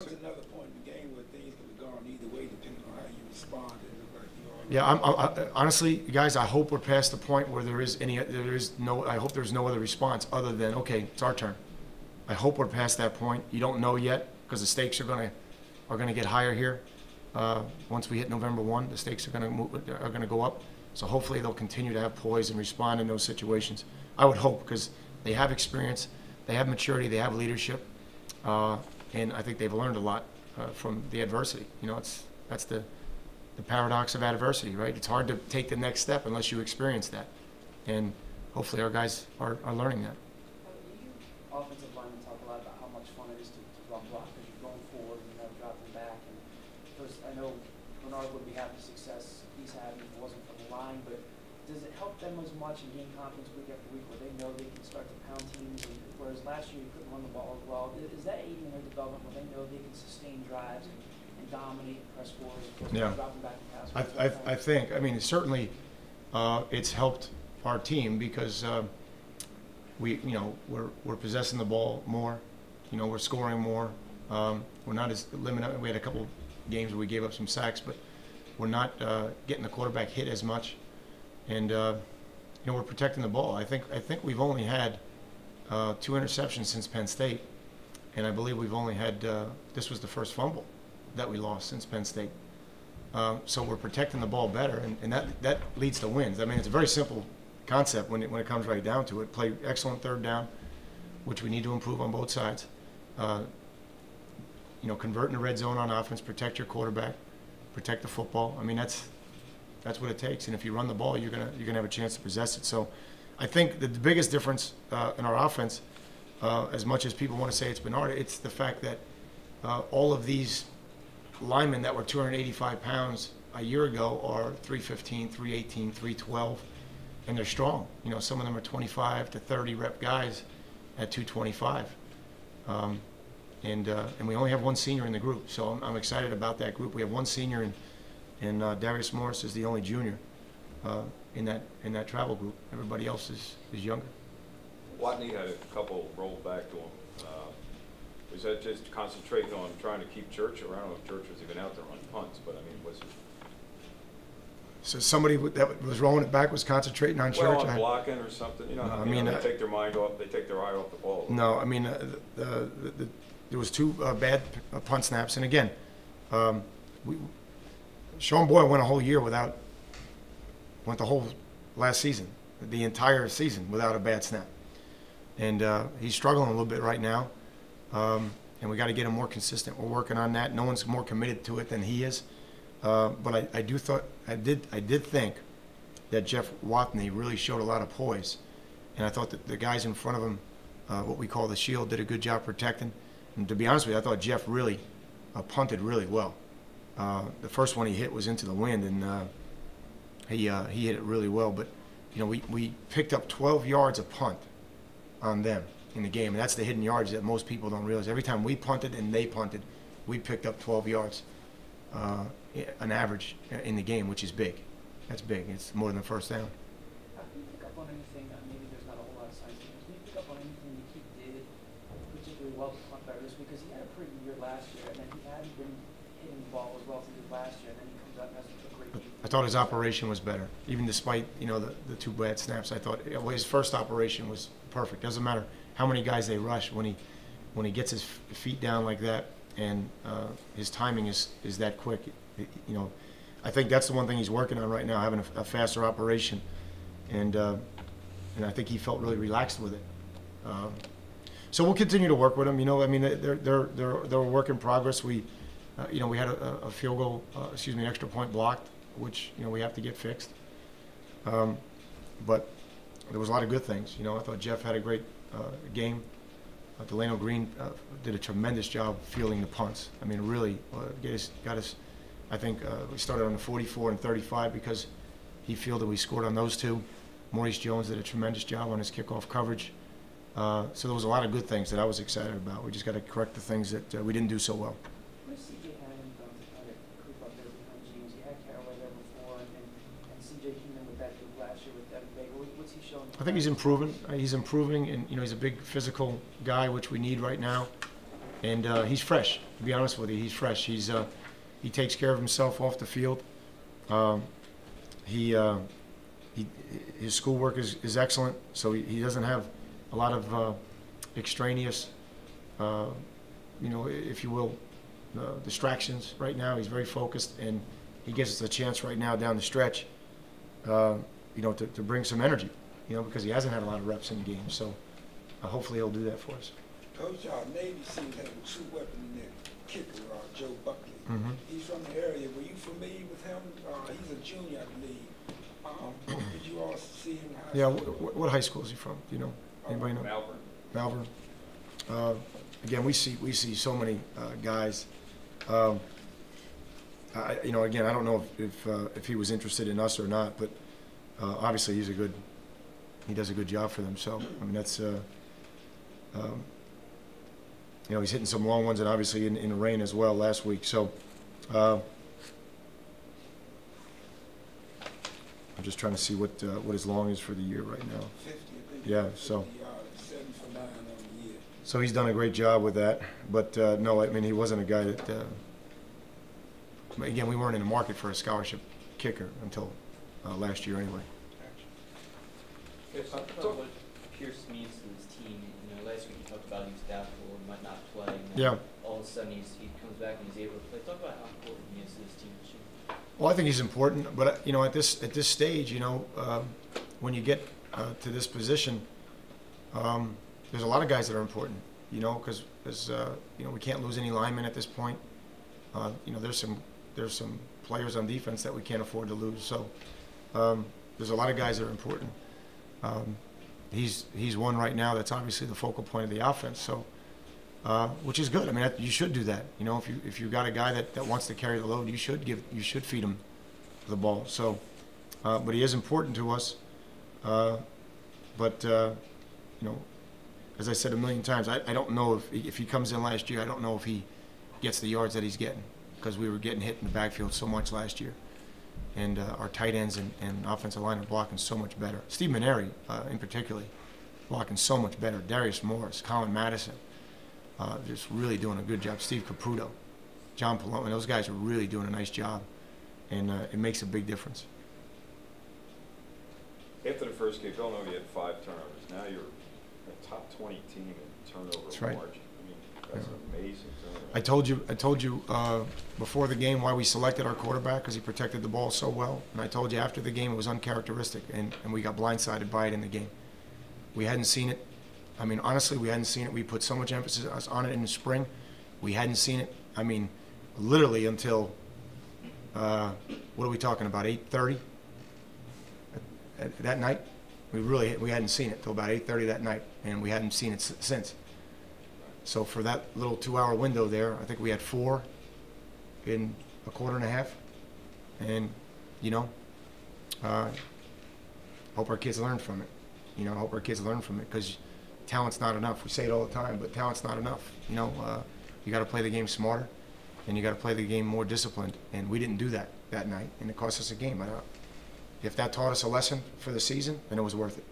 It's another point in the game where things could have gone either way depending on how you respond. It looked like you Yeah, already. honestly, guys, I hope we're past the point where I hope there's no other response other than, okay, it's our turn. I hope we're past that point. You don't know yet because the stakes are gonna get higher here. Once we hit November 1, the stakes are gonna go up. So hopefully they'll continue to have poise and respond in those situations. I would hope because they have experience, they have maturity, they have leadership, and I think they've learned a lot from the adversity. You know, that's the paradox of adversity, right? It's hard to take the next step unless you experience that. And hopefully our guys are learning that. You offensive linemen talk a lot about how much fun it is to run block because you're going forward and you're never dropping back. And first, I know Bernard would be having success he's having if it wasn't for the line, but does it help them as much and gain confidence week after week where they know they can start to pound teams, and whereas last year you couldn't run the ball as well? Is that aiding in their development where they know they can sustain drives and dominate and press forward as opposed to dropping back and pass? I think, I mean, certainly it's helped our team because we're possessing the ball more, we're scoring more. We're not as limited. We had a couple games where we gave up some sacks, but we're not getting the quarterback hit as much, and we're protecting the ball. I think we've only had 2 interceptions since Penn State, and I believe we've only had this was the first fumble that we lost since Penn State. So we're protecting the ball better, and that leads to wins. I mean, it's a very simple concept when it comes right down to it. Play excellent third down, which we need to improve on both sides. Convert in the red zone on offense, protect your quarterback, protect the football. I mean, that's what it takes. And if you run the ball, you're gonna have a chance to possess it. So I think the biggest difference in our offense, as much as people want to say it's Bernard, it's the fact that all of these linemen that were 285 pounds a year ago are 315, 318, 312, and they're strong. Some of them are 25 to 30 rep guys at 225. And we only have one senior in the group, so I'm excited about that group. We have one senior, and Darius Morris is the only junior in that travel group. Everybody else is younger. Watney had a couple rolled back to him. Was that just concentrating on trying to keep Church around? I don't know if Church was even out there on punts, but I mean, was it? So somebody that was rolling it back was concentrating on Church? On blocking or something. They take their mind off. They take their eye off the ball. No, I mean, there was 2 bad punt snaps, and again, Sean Boyle went the whole last season, the entire season without a bad snap, and he's struggling a little bit right now, and we got to get him more consistent. We're working on that. No one's more committed to it than he is, but I did think that Jeff Watney really showed a lot of poise, and I thought that the guys in front of him, what we call the shield, did a good job protecting. And to be honest with you, I thought Jeff really punted really well. The first one he hit was into the wind, and he hit it really well. But we picked up 12 yards of punt on them in the game, and that's the hidden yards that most people don't realize. Every time we punted and they punted, we picked up 12 yards, an average in the game, which is big. That's big. It's more than a first down. Can you pick up on anything? Maybe there's not a whole lot of science. Can you pick up on anything that he did particularly well to punt better this week? Because he had a pretty good year last year, and then he hadn't been hitting the ball as well as he did last year, and then he comes out and has a great game. I thought his operation was better, even despite the 2 bad snaps. I thought his first operation was perfect. Doesn't matter how many guys they rush, when he gets his feet down like that, and his timing is that quick. I think that's the one thing he's working on right now, having a faster operation, and I think he felt really relaxed with it. So we'll continue to work with him. I mean, they're a work in progress. We had a field goal, extra point blocked, which we have to get fixed. But there was a lot of good things. I thought Jeff had a great game. Delano Green did a tremendous job fielding the punts. I mean, really got us. I think we started on the 44 and 35 because he fielded. We scored on those 2. Maurice Jones did a tremendous job on his kickoff coverage. So there was a lot of good things that I was excited about. We just got to correct the things that we didn't do so well. Where's C.J. Hammond done to kind of creep up there behind James? You had Caraway there before, and C.J. came in with that group last year with Devin Baker. What's he showing? I think he's improving. He's improving, and he's a big physical guy, which we need right now. And he's fresh. To be honest with you, he's fresh. He takes care of himself off the field. Um, his schoolwork is excellent, so he doesn't have a lot of extraneous, if you will, distractions right now. He's very focused, and he gives us a chance right now down the stretch, to bring some energy, because he hasn't had a lot of reps in the game. So hopefully he'll do that for us. Coach, Navy seems to have a true weapon in their kicker, Joe Buckley. Mhm. He's from the area. Were you familiar with him? He's a junior, I believe. Did you all see him? Yeah, what high school is he from? Do you know? Anybody know? Malvern. Malvern. Again, we see so many guys. Again, I don't know if he was interested in us or not, but obviously he does a good job for them. So I mean, that's he's hitting some long ones, and obviously in the rain as well last week. So I'm just trying to see what his long is for the year right now. 50, I think. Yeah, so. 50 yards, 7 for 9 on the year. So he's done a great job with that, but no, I mean, he wasn't a guy that. Again, we weren't in the market for a scholarship kicker until last year, anyway. Talk about what Pierce means to this team. Last week you talked about he was doubtful and might not play. And Yeah. All of a sudden he comes back and he's able to play. Talk about how important he is to this team this year. Well, I think he's important, but at this stage, when you get to this position, there's a lot of guys that are important. Because we can't lose any linemen at this point. There's some players on defense that we can't afford to lose. So there's a lot of guys that are important. He's one right now that's obviously the focal point of the offense. So, which is good. I mean, you should do that. If you got a guy that wants to carry the load, you should feed him the ball. So, but he is important to us. As I said a million times, I don't know if he comes in last year. I don't know if he gets the yards that he's getting, because we were getting hit in the backfield so much last year. And our tight ends and offensive line are blocking so much better. Steve Maneri, in particular, blocking so much better. Darius Morris, Colin Madison, just really doing a good job. Steve Caputo, John Paloma, those guys are really doing a nice job, and it makes a big difference. After the first game, Villanova, you had 5 turnovers. Now you're a top 20 team in turnover That's right. margin. I mean, that's an amazing turnover. I told you before the game why we selected our quarterback, because he protected the ball so well. And I told you after the game it was uncharacteristic, and we got blindsided by it in the game. We hadn't seen it. I mean, honestly, we hadn't seen it. We put so much emphasis on it in the spring. We hadn't seen it, I mean, literally until, what are we talking about, 8:30 that night? We hadn't seen it till about 8:30 that night, and we hadn't seen it since. So for that little 2-hour window there, I think we had 4 in a quarter and a half. And, hope our kids learn from it. Hope our kids learn from it, because talent's not enough. We say it all the time, but talent's not enough. You got to play the game smarter, and you got to play the game more disciplined. And we didn't do that night, and it cost us a game. If that taught us a lesson for the season, then it was worth it.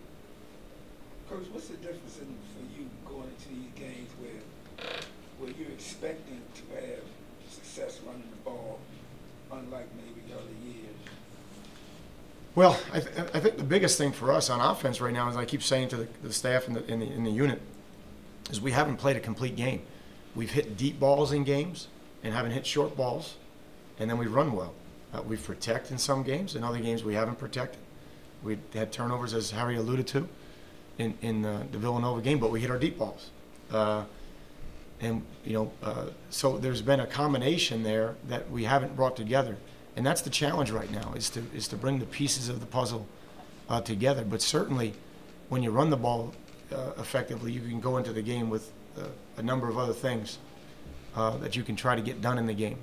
Coach, what's the difference for you going into these games where you're expecting to have success running the ball, unlike maybe other years? Well, I think the biggest thing for us on offense right now, as I keep saying to the staff in the unit, is we haven't played a complete game. We've hit deep balls in games and haven't hit short balls, and then we run well. We've protected in some games. In other games, we haven't protected. We had turnovers, as Harry alluded to, in the Villanova game, but we hit our deep balls. So there's been a combination there that we haven't brought together. And that's the challenge right now, is to bring the pieces of the puzzle together. But certainly, when you run the ball effectively, you can go into the game with a number of other things that you can try to get done in the game.